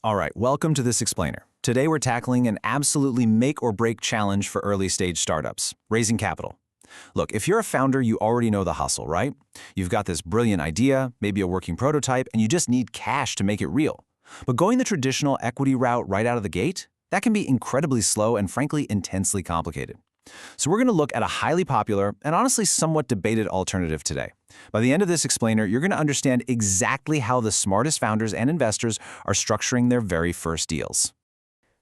All right, welcome to this explainer. Today we're tackling an absolutely make or break challenge for early stage startups, raising capital. Look, if you're a founder, you already know the hustle, right? You've got this brilliant idea, maybe a working prototype, and you just need cash to make it real. But going the traditional equity route right out of the gate, that can be incredibly slow and frankly intensely complicated. So we're going to look at a highly popular and honestly somewhat debated alternative today. By the end of this explainer, you're going to understand exactly how the smartest founders and investors are structuring their very first deals.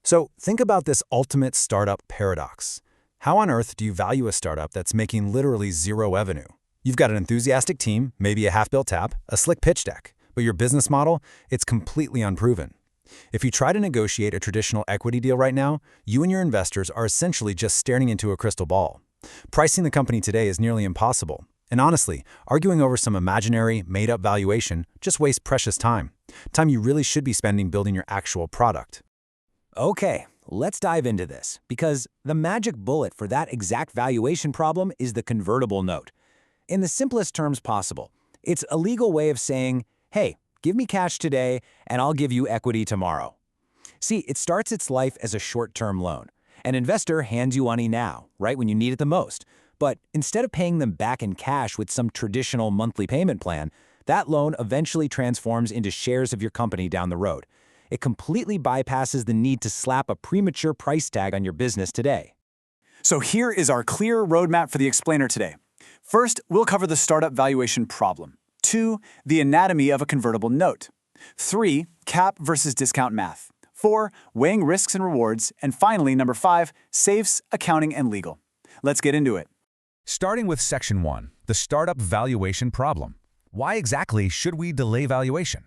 So think about this ultimate startup paradox. How on earth do you value a startup that's making literally zero revenue? You've got an enthusiastic team, maybe a half-built app, a slick pitch deck, but your business model, it's completely unproven. If you try to negotiate a traditional equity deal right now, you and your investors are essentially just staring into a crystal ball. Pricing the company today is nearly impossible. And honestly, arguing over some imaginary, made-up valuation just wastes precious time. Time you really should be spending building your actual product. Okay, let's dive into this, because the magic bullet for that exact valuation problem is the convertible note. In the simplest terms possible, it's a legal way of saying, hey, give me cash today, and I'll give you equity tomorrow. See, it starts its life as a short-term loan. An investor hands you money now, right when you need it the most. But instead of paying them back in cash with some traditional monthly payment plan, that loan eventually transforms into shares of your company down the road. It completely bypasses the need to slap a premature price tag on your business today. So here is our clear roadmap for the explainer today. First, we'll cover the startup valuation problem. 2, the anatomy of a convertible note. 3, cap versus discount math. 4, weighing risks and rewards. And finally, number 5, safes, accounting, and legal. Let's get into it. Starting with Section 1, the startup valuation problem. Why exactly should we delay valuation?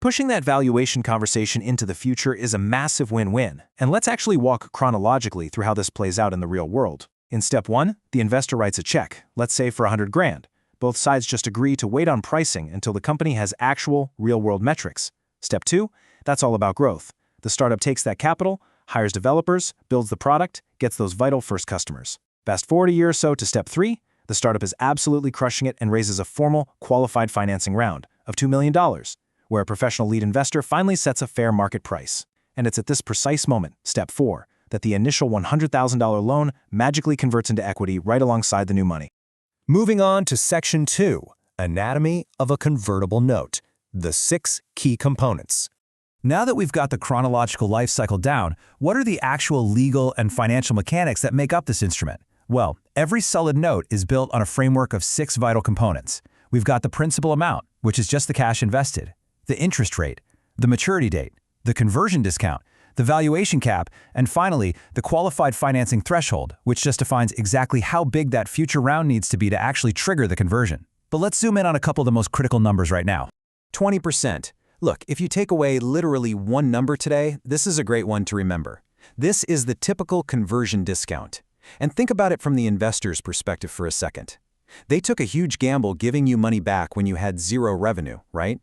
Pushing that valuation conversation into the future is a massive win-win, and let's actually walk chronologically through how this plays out in the real world. In step 1, the investor writes a check, let's say for $100,000. Both sides just agree to wait on pricing until the company has actual, real-world metrics. Step 2, that's all about growth. The startup takes that capital, hires developers, builds the product, gets those vital first customers. Fast forward a year or so to step 3, the startup is absolutely crushing it and raises a formal, qualified financing round of $2 million, where a professional lead investor finally sets a fair market price. And it's at this precise moment, step 4, that the initial $100,000 loan magically converts into equity right alongside the new money. Moving on to Section 2, anatomy of a convertible note, the 6 key components. Now that we've got the chronological life cycle down, what are the actual legal and financial mechanics that make up this instrument? Well, every solid note is built on a framework of 6 vital components. We've got the principal amount, which is just the cash invested, the interest rate, the maturity date, the conversion discount, the valuation cap, and finally, the qualified financing threshold, which just defines exactly how big that future round needs to be to actually trigger the conversion. But let's zoom in on a couple of the most critical numbers right now. 20%. Look, if you take away literally one number today, this is a great one to remember. This is the typical conversion discount. And think about it from the investor's perspective for a second. They took a huge gamble giving you money back when you had zero revenue, right?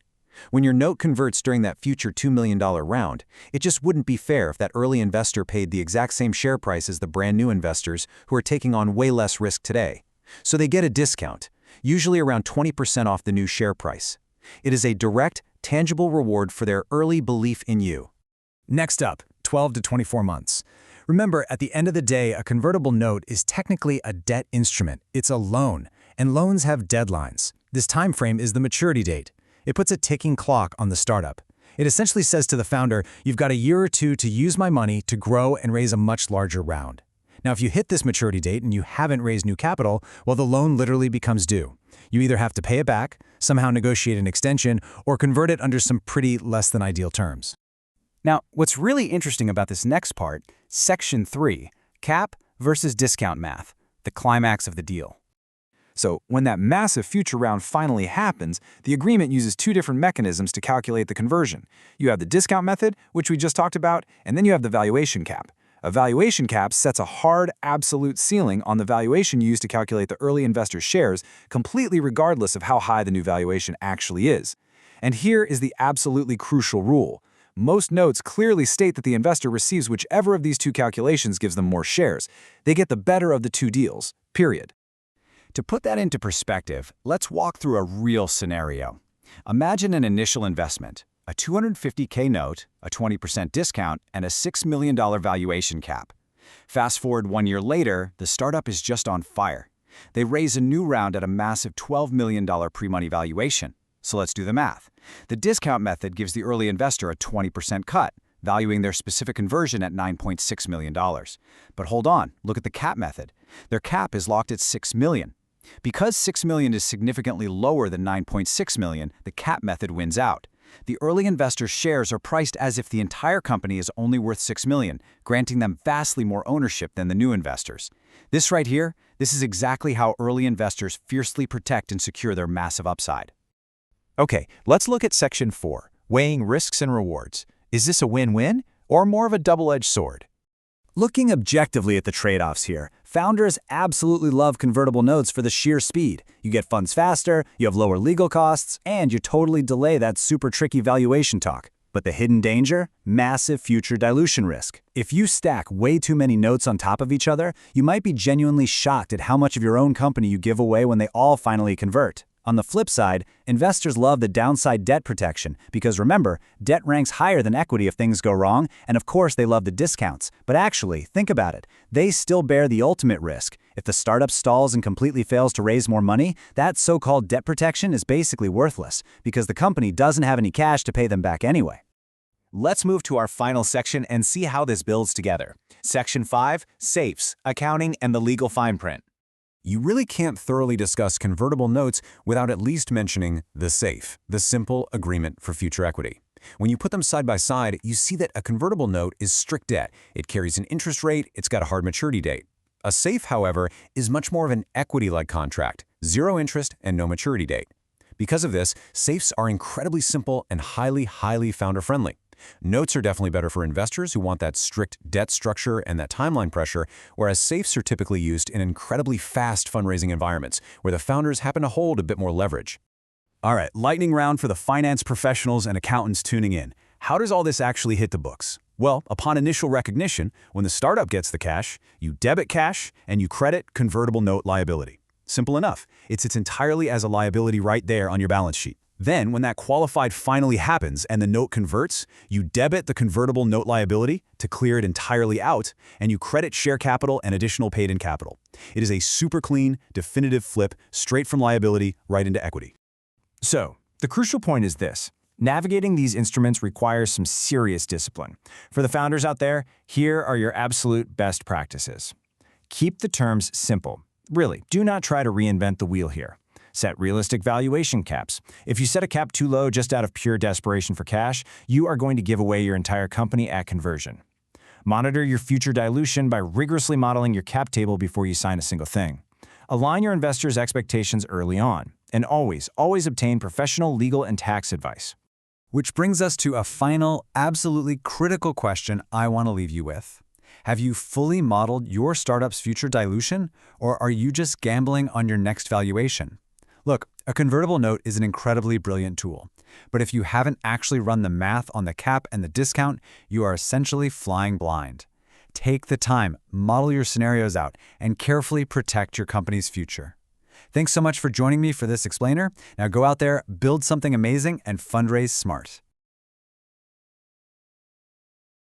When your note converts during that future $2 million round, it just wouldn't be fair if that early investor paid the exact same share price as the brand new investors who are taking on way less risk today. So they get a discount, usually around 20% off the new share price. It is a direct, tangible reward for their early belief in you. Next up, 12 to 24 months. Remember, at the end of the day, a convertible note is technically a debt instrument. It's a loan, and loans have deadlines. This time frame is the maturity date. It puts a ticking clock on the startup. It essentially says to the founder, you've got a year or two to use my money to grow and raise a much larger round. Now, if you hit this maturity date and you haven't raised new capital, well, the loan literally becomes due. You either have to pay it back, somehow negotiate an extension, or convert it under some pretty less than ideal terms. Now, what's really interesting about this next part, Section 3, cap versus discount math, the climax of the deal. So when that massive future round finally happens, the agreement uses 2 different mechanisms to calculate the conversion. You have the discount method, which we just talked about, and then you have the valuation cap. A valuation cap sets a hard, absolute ceiling on the valuation used to calculate the early investor's shares, completely regardless of how high the new valuation actually is. And here is the absolutely crucial rule. Most notes clearly state that the investor receives whichever of these 2 calculations gives them more shares. They get the better of the 2 deals, period. To put that into perspective, let's walk through a real scenario. Imagine an initial investment, a $250K note, a 20% discount, and a $6 million valuation cap. Fast forward 1 year later, the startup is just on fire. They raise a new round at a massive $12 million pre-money valuation. So let's do the math. The discount method gives the early investor a 20% cut, valuing their specific conversion at $9.6 million. But hold on, look at the cap method. Their cap is locked at $6 million. Because $6 million is significantly lower than $9.6 million, the cap method wins out. The early investor's shares are priced as if the entire company is only worth $6 million, granting them vastly more ownership than the new investors. This right here, this is exactly how early investors fiercely protect and secure their massive upside. Okay, let's look at Section 4, weighing risks and rewards. Is this a win-win or more of a double-edged sword? Looking objectively at the trade-offs here, founders absolutely love convertible notes for the sheer speed. You get funds faster, you have lower legal costs, and you totally delay that super tricky valuation talk. But the hidden danger? Massive future dilution risk. If you stack way too many notes on top of each other, you might be genuinely shocked at how much of your own company you give away when they all finally convert. On the flip side, investors love the downside debt protection because remember, debt ranks higher than equity if things go wrong, and of course they love the discounts. But actually, think about it. They still bear the ultimate risk. If the startup stalls and completely fails to raise more money, that so-called debt protection is basically worthless because the company doesn't have any cash to pay them back anyway. Let's move to our final section and see how this builds together. Section 5, Safes, Accounting, and the Legal Fine Print. You really can't thoroughly discuss convertible notes without at least mentioning the SAFE, the simple agreement for future equity. When you put them side by side, you see that a convertible note is strict debt. It carries an interest rate, it's got a hard maturity date. A SAFE, however, is much more of an equity-like contract, zero interest and no maturity date. Because of this, SAFEs are incredibly simple and highly founder-friendly. Notes are definitely better for investors who want that strict debt structure and that timeline pressure, whereas SAFEs are typically used in incredibly fast fundraising environments where the founders happen to hold a bit more leverage. All right, lightning round for the finance professionals and accountants tuning in. How does all this actually hit the books? Well, upon initial recognition, when the startup gets the cash, you debit cash and you credit convertible note liability. Simple enough. It sits entirely as a liability right there on your balance sheet. Then, when that qualified finally happens and the note converts, you debit the convertible note liability to clear it entirely out, and you credit share capital and additional paid-in capital. It is a super clean, definitive flip straight from liability right into equity. So, the crucial point is this. Navigating these instruments requires some serious discipline. For the founders out there, here are your absolute best practices. Keep the terms simple. Really, do not try to reinvent the wheel here. Set realistic valuation caps. If you set a cap too low just out of pure desperation for cash, you are going to give away your entire company at conversion. Monitor your future dilution by rigorously modeling your cap table before you sign a single thing. Align your investors' expectations early on. And always obtain professional legal and tax advice. Which brings us to a final, absolutely critical question I want to leave you with. Have you fully modeled your startup's future dilution, or are you just gambling on your next valuation? Look, a convertible note is an incredibly brilliant tool, but if you haven't actually run the math on the cap and the discount, you are essentially flying blind. Take the time, model your scenarios out, and carefully protect your company's future. Thanks so much for joining me for this explainer. Now go out there, build something amazing, and fundraise smart.